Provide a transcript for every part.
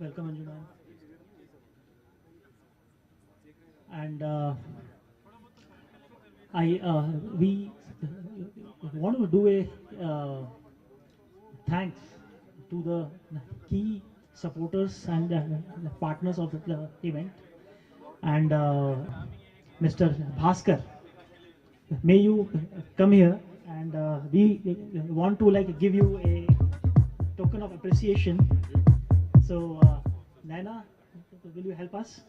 Welcome, Anju ma'am. And we want to do a thanks to the key supporters and partners of the event. And Mr. Bhaskar, may you come here, and we want to like give you a token of appreciation. So, Naina, will you help us?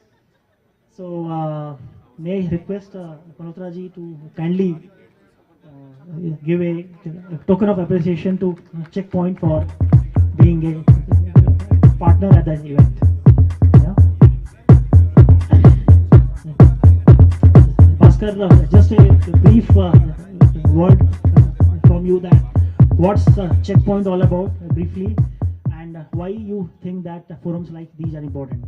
So, may I request Panotra ji to kindly give a token of appreciation to Checkpoint for being a partner at the event. Yeah. Bhaskar, just a brief word from you that what's Checkpoint all about briefly, and why you think that forums like these are important.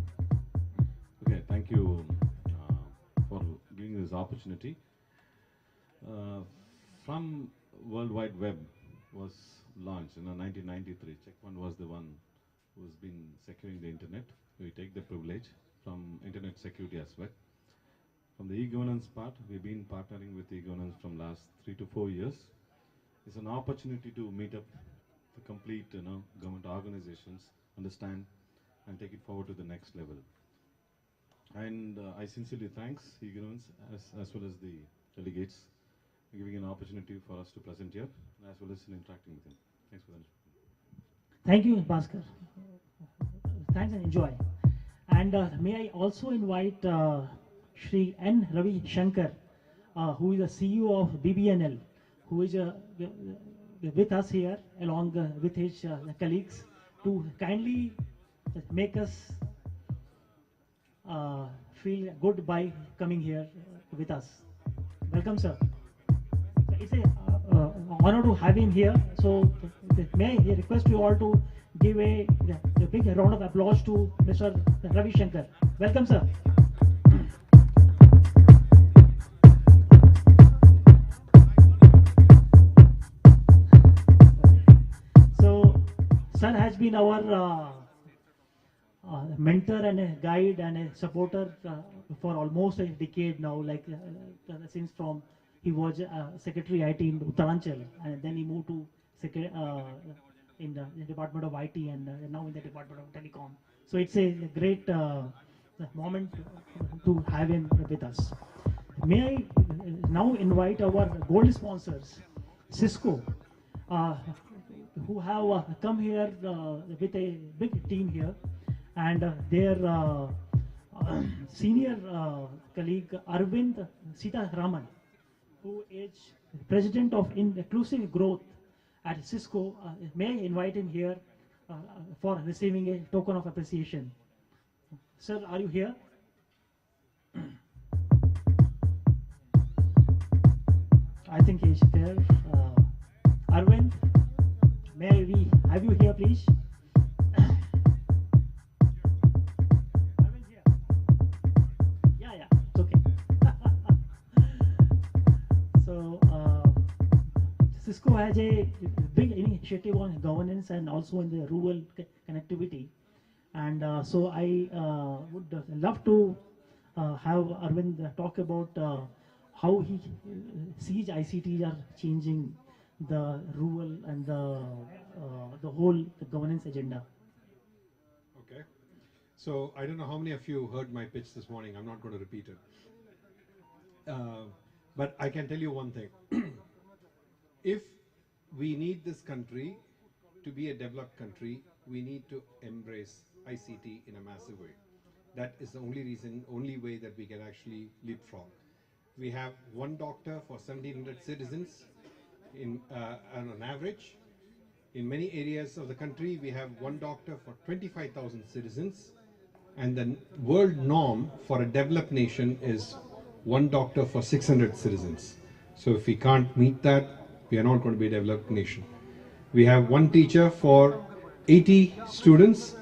Okay, thank you for giving this opportunity. Uh, from World Wide Web was launched in 1993. Checkpoint was the one who's been securing the internet. We take the privilege from internet security aspect. From the e-governance part, we've been partnering with e-governance from last 3 to 4 years. It's an opportunity to meet up the complete, government organizations, understand, and take it forward to the next level. And I sincerely thanks e-governance as well as the delegates for giving an opportunity for us to present here, as well as in interacting with them. Thanks for that. Thank you, Bhaskar. Thanks and enjoy. And may I also invite Shri N. Ravi Shankar, who is the CEO of BBNL, who is with us here along with his colleagues to kindly make us feel good by coming here with us. Welcome, sir. It's a honor to have him here. So may I request you all to give a big round of applause to Mr. Ravi Shankar. Welcome, sir. So, sir has been our mentor and a guide and a supporter for almost a decade now, like since from he was secretary IT in Uttaranchal, and then he moved to in the Department of IT, and now in the Department of Telecom. So it's a great moment to have him with us. May I now invite our gold sponsors, Cisco, uh, who have come here with a big team here, and their senior colleague Arvind Sitaraman, who is president of Inclusive Growth at Cisco. May I invite him here for receiving a token of appreciation. Sir, are you here? I think he's there. Arvind, may we have you here, please? Arvind here. Yeah, yeah, it's okay. So, Cisco has a big initiative on governance and also in the rural connectivity. And so I would love to have Arvind talk about how he sees ICTs are changing the rural and the whole governance agenda. Okay. So I don't know how many of you heard my pitch this morning. I'm not going to repeat it. But I can tell you one thing. If we need this country to be a developed country, we need to embrace ICT in a massive way. That is the only reason, only way that we can actually leapfrog. We have one doctor for 1,700 citizens on an average. In many areas of the country, we have one doctor for 25,000 citizens. And the world norm for a developed nation is one doctor for 600 citizens. So if we can't meet that, we are not going to be a developed nation. We have one teacher for 80 students.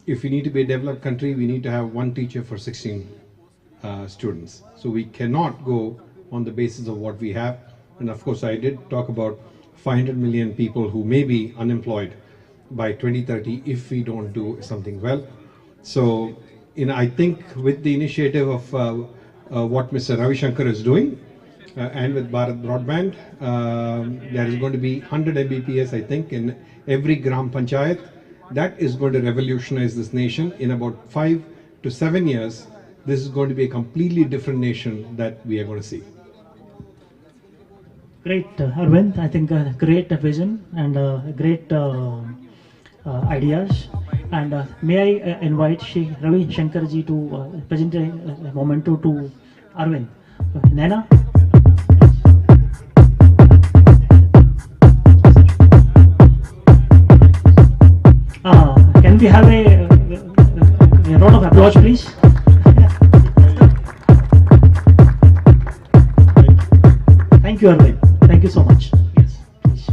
If we need to be a developed country, we need to have one teacher for 16 students. So we cannot go on the basis of what we have. And of course, I did talk about 500 million people who may be unemployed by 2030 if we don't do something well. So, I think with the initiative of what Mr. Ravi Shankar is doing, and with Bharat Broadband, there is going to be 100 Mbps, I think, in every Gram Panchayat. That is going to revolutionize this nation. In about 5 to 7 years, this is going to be a completely different nation that we are going to see. Great, Arvind. I think great vision and great ideas. And may I invite Shri Ravi Shankar ji to present a memento to Arvind. Naina. Can we have a round of applause, please? Thank you, Arvind. Thank you so much. Yes, please.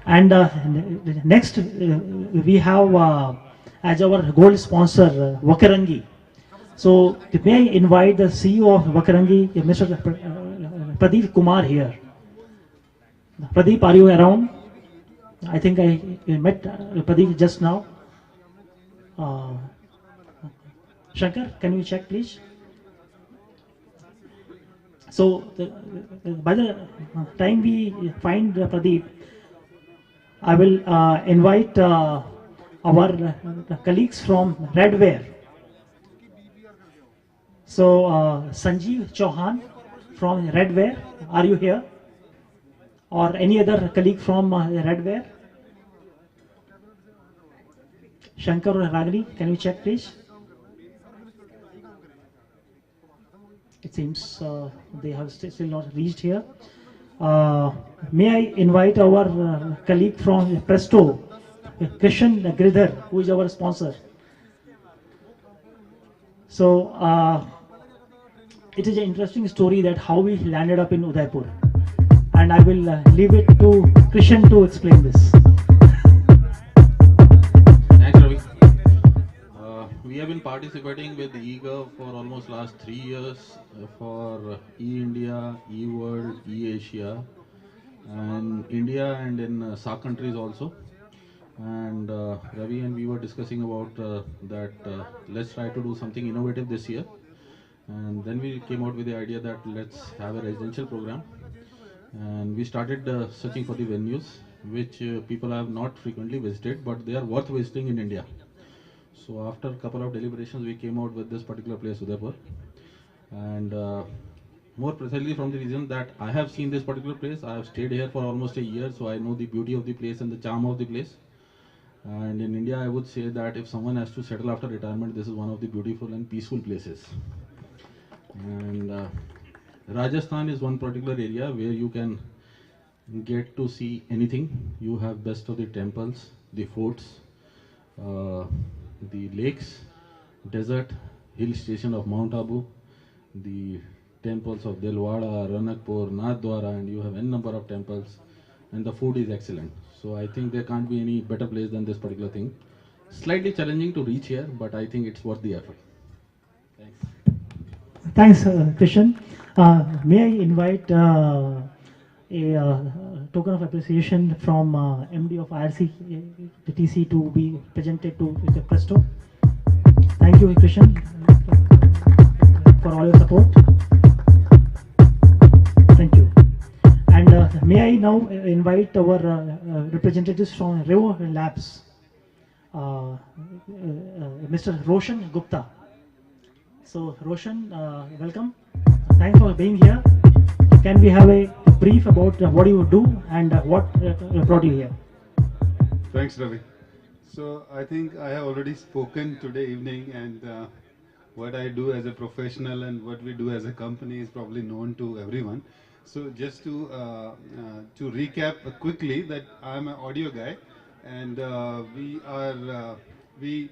And next, we have as our gold sponsor, Wakarangi. So, may I invite the CEO of Wakarangi, Mr. Pradeep Kumar here. Pradeep, are you around? I think I met Pradeep just now. Shankar, can you check, please? So, by the time we find Pradeep, I will invite our colleagues from Redware. So, Sanjeev Chauhan from Redware, are you here? Or any other colleague from Redware? Shankar or Ragini, can you check, please? It seems they have still not reached here. May I invite our colleague from Presto, Krishan Giridhar, who is our sponsor. So, it is an interesting story that how we landed up in Udaipur. And I will leave it to Krishan to explain this. Thanks, Ravi. We have been participating with eGov for almost last 3 years for eIndia, eWorld, eAsia, and India and in SAARC countries also. And Ravi and we were discussing about that let's try to do something innovative this year. And then we came out with the idea that let's have a residential program. And we started searching for the venues which people have not frequently visited, but they are worth visiting in India. So after a couple of deliberations, we came out with this particular place, Udaipur. And more precisely from the reason that I have seen this particular place. I have stayed here for almost a year, so I know the beauty of the place and the charm of the place. And in India, I would say that if someone has to settle after retirement, this is one of the beautiful and peaceful places. And Rajasthan is one particular area where you can get to see anything. You have best of the temples, the forts, the lakes, desert, hill station of Mount Abu, the temples of Delwada, Ranakpur, Nathdwara, and you have n number of temples, and the food is excellent. So I think there can't be any better place than this particular thing. Slightly challenging to reach here, but I think it's worth the effort. Thanks. Thanks, Krishan. May I invite a token of appreciation from MD of IRCTC to be presented to the Presto. Thank you, Krishan, for all your support. Thank you. And may I now invite our representatives from Revo Labs, Mr. Roshan Gupta. So, Roshan, welcome. Thanks for being here. Can we have a brief about what you do and what brought you here? Thanks, Ravi. So I think I have already spoken today evening, and what I do as a professional and what we do as a company is probably known to everyone. So just to recap quickly, that I am an audio guy, and we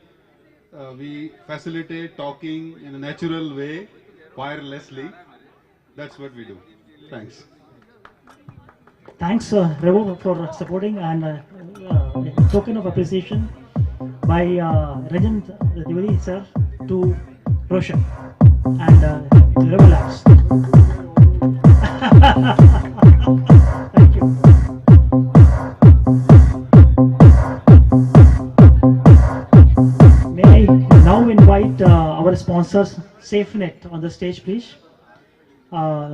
facilitate talking in a natural way, wirelessly. That's what we do. Thanks. Thanks, Revo, for supporting, and a token of appreciation by Rajan Dwivedi sir to Roshan and Revo Labs. Thank you. our sponsors, SafeNet, on the stage, please.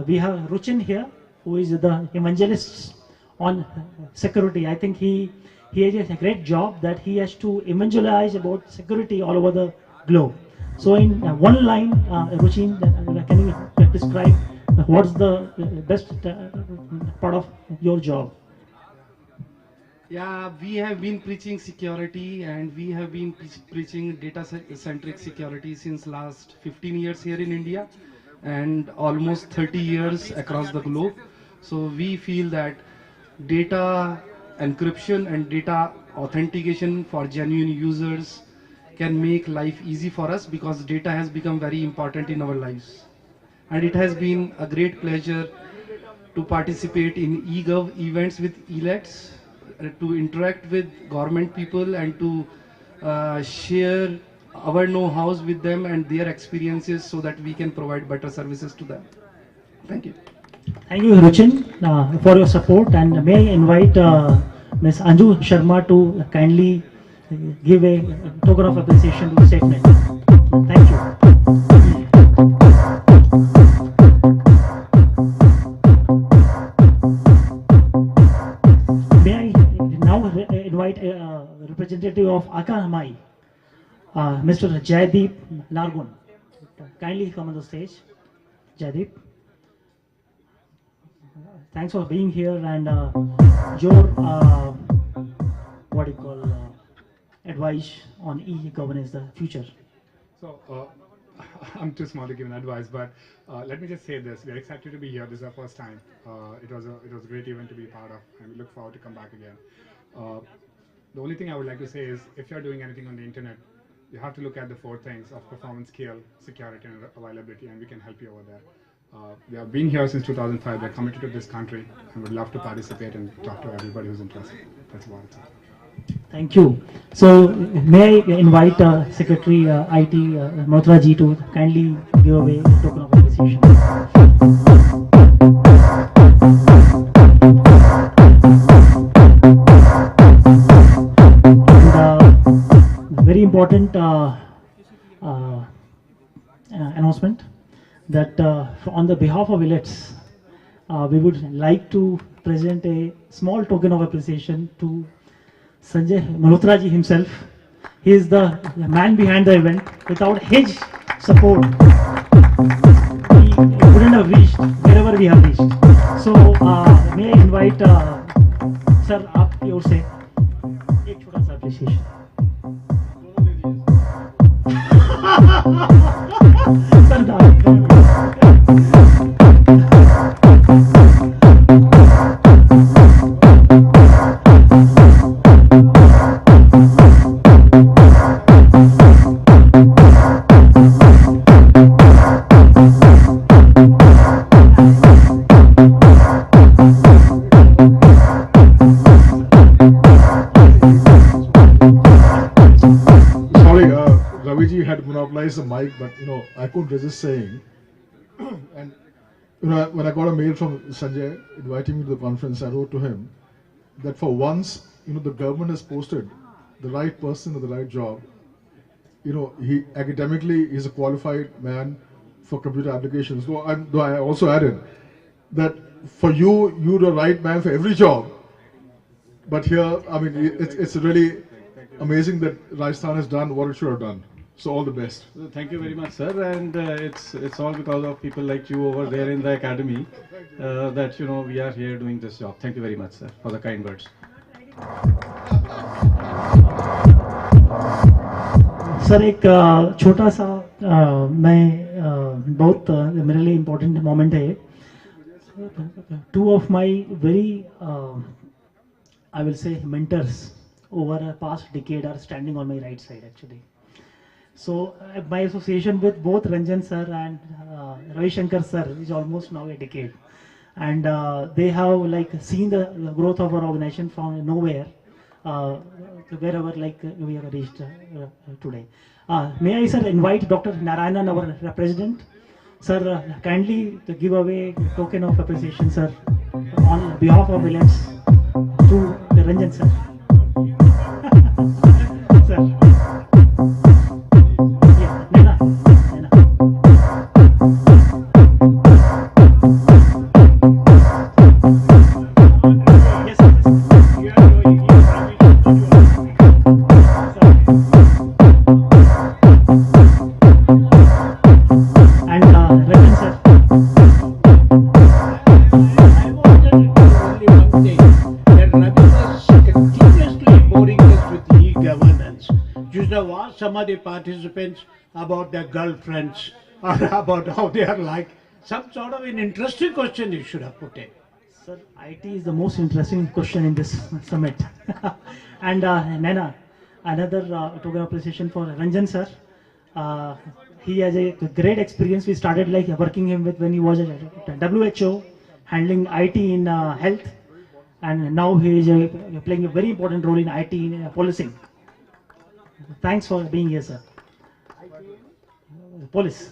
We have Ruchin here, who is the evangelist on security. I think he has a great job that he has to evangelize about security all over the globe. So in one line, Ruchin, can you describe what's the best part of your job? Yeah, we have been preaching security and we have been preaching data-centric security since last 15 years here in India and almost 30 years across the globe. So we feel that data encryption and data authentication for genuine users can make life easy for us because data has become very important in our lives. And it has been a great pleasure to participate in eGov events with ELETs, to interact with government people and to share our know-hows with them and their experiences so that we can provide better services to them. Thank you. Thank you, Ruchin, for your support. And may I invite Ms. Anju Sharma to kindly give a token of appreciation to SafeNet. Thank you. May I now invite a representative of Akanamai, Mr. Jaideep Nargun. Kindly come on the stage. Jaideep. Thanks for being here and your what do you call advice on e-governance, the future. So I'm too small to give an advice, but let me just say this: we are excited to be here. This is our first time. It was a great event to be part of, and we look forward to come back again. The only thing I would like to say is, if you're doing anything on the internet, you have to look at the 4 things of performance, scale, security, and availability, and we can help you over there. We have been here since 2005. We're committed to this country and would love to participate and talk to everybody who's interested. That's about it. Thank you. So may I invite Secretary IT Malhotra ji to kindly give away a token of appreciation. And very important announcement that on the behalf of ELETs, we would like to present a small token of appreciation to Sanjay Malhotra ji himself. He is the man behind the event. Without his support, we wouldn't have reached wherever we have reached. So may I invite sir, आप की ओर से एक छोटा सा appreciation. The mic, but I couldn't resist saying, and when I got a mail from Sanjay inviting me to the conference, I wrote to him that for once, the government has posted the right person to the right job. He academically is a qualified man for computer applications. Though I also added that for you're the right man for every job. But here, I mean, it's really amazing that Rajasthan has done what it should have done. So all the best. Thank you very much, sir. And it's all because of people like you over there in the academy that we are here doing this job. Thank you very much, sir, for the kind words. Sir एक छोटा सा मैं बहुत मेरे लिए important moment है. 2 of my very I will say mentors over a past decade are standing on my right side actually. So my association with both Ranjan sir and Ravi Shankar sir is almost now a decade, and they have like seen the growth of our organization from nowhere to wherever like we have reached today. May I sir invite Dr. Narayanan, our president, sir, kindly to give away a token of appreciation, sir, on behalf of ELETs to the Ranjan sir. Sir. Yeah, Nana. some of the participants about their girlfriends or about how they are like. Some sort of an interesting question you should have put in. Sir, IT is the most interesting question in this summit. And Nana, another token appreciation for Ranjan sir. He has a great experience. We started like working him with when he was at WHO, handling IT in health, and now he is playing a very important role in IT in policing. Thanks for being here, sir. Police.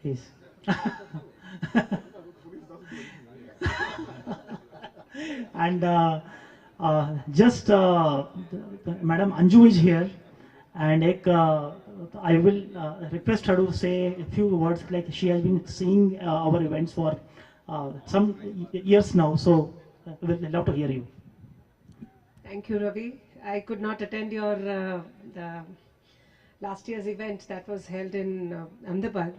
Yes. And just Madam Anju is here, and I will request her to say a few words. Like she has been seeing our events for some years now, so we'll love to hear you. Thank you, Ravi. I could not attend your the last year's event that was held in Ahmedabad.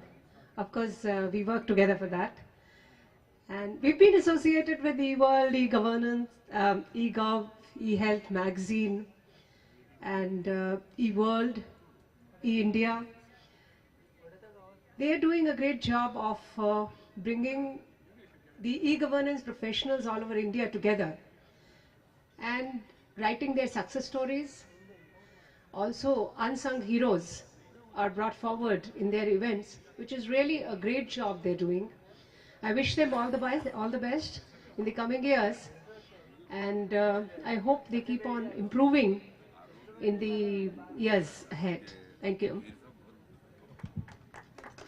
Of course, we worked together for that. And we've been associated with eWorld, eGovernance, eGov, eHealth magazine, and eWorld, eIndia. They are doing a great job of bringing the e-governance professionals all over India together and writing their success stories. Also, unsung heroes are brought forward in their events, which is really a great job they're doing. I wish them all the best in the coming years, and I hope they keep on improving in the years ahead. Thank you.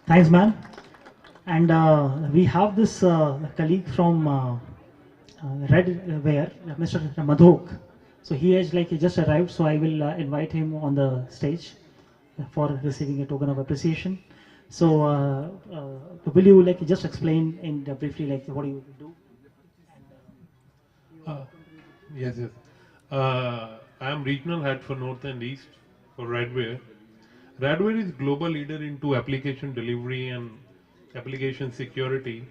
Thanks, ma'am. And we have this colleague from Redware, Mr. Madhok. So he has just arrived, so I will invite him on the stage for receiving a token of appreciation. So will you just explain in briefly what you do? Yes. I am regional head for North and East for Redware. Redware is global leader into application delivery and application security.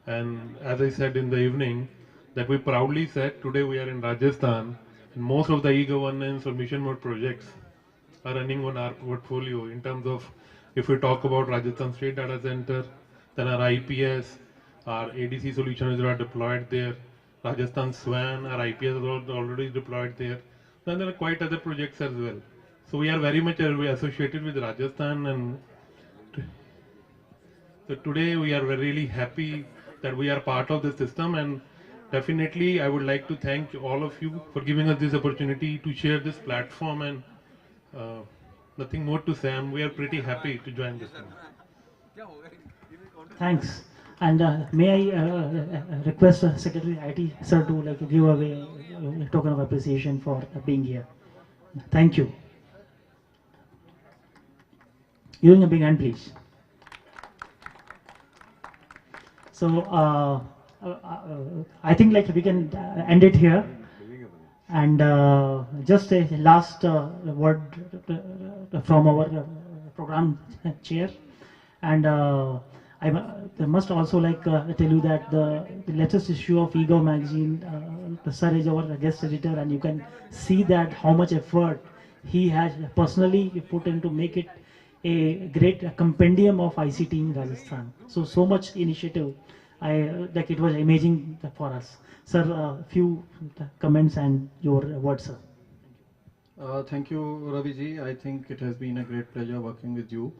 And as I said in the evening, that we proudly said today we are in Rajasthan, and most of the e-governance or mission mode projects are running on our portfolio in terms of, if we talk about Rajasthan State Data Center, then our IPS, our ADC solutions are deployed there. Rajasthan SWAN, our IPS is already deployed there. Then there are quite other projects as well. So we are very much associated with Rajasthan, and so today we are really happy that we are part of the system, and definitely I would like to thank all of you for giving us this opportunity to share this platform, and nothing more to say. We are pretty happy to join this team. Thanks. And may I request Secretary IT sir to give away a token of appreciation for being here. Thank you. Giving a big hand, please. So I think we can end it here. And just a last word from our program chair. And I must also tell you that the latest issue of eGov magazine, the sir is our guest editor, and you can see that how much effort he has personally put in to make it a great compendium of ICT in Rajasthan. So much initiative. It was amazing for us. Sir, a few comments and your words, sir. Thank you, Ravi ji. I think it has been a great pleasure working with you.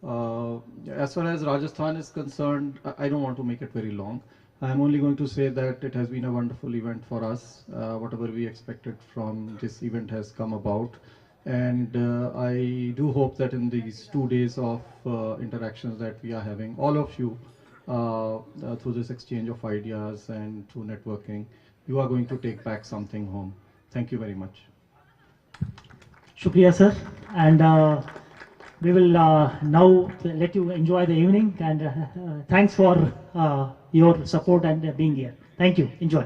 As far as Rajasthan is concerned, I don't want to make it very long. I'm only going to say that it has been a wonderful event for us. Whatever we expected from this event has come about. And I do hope that in these 2 days of interactions that we are having, all of you, through this exchange of ideas and through networking, you are going to take back something home. Thank you very much. Shukriya, sir. And we will now let you enjoy the evening. And thanks for your support and being here. Thank you. Enjoy.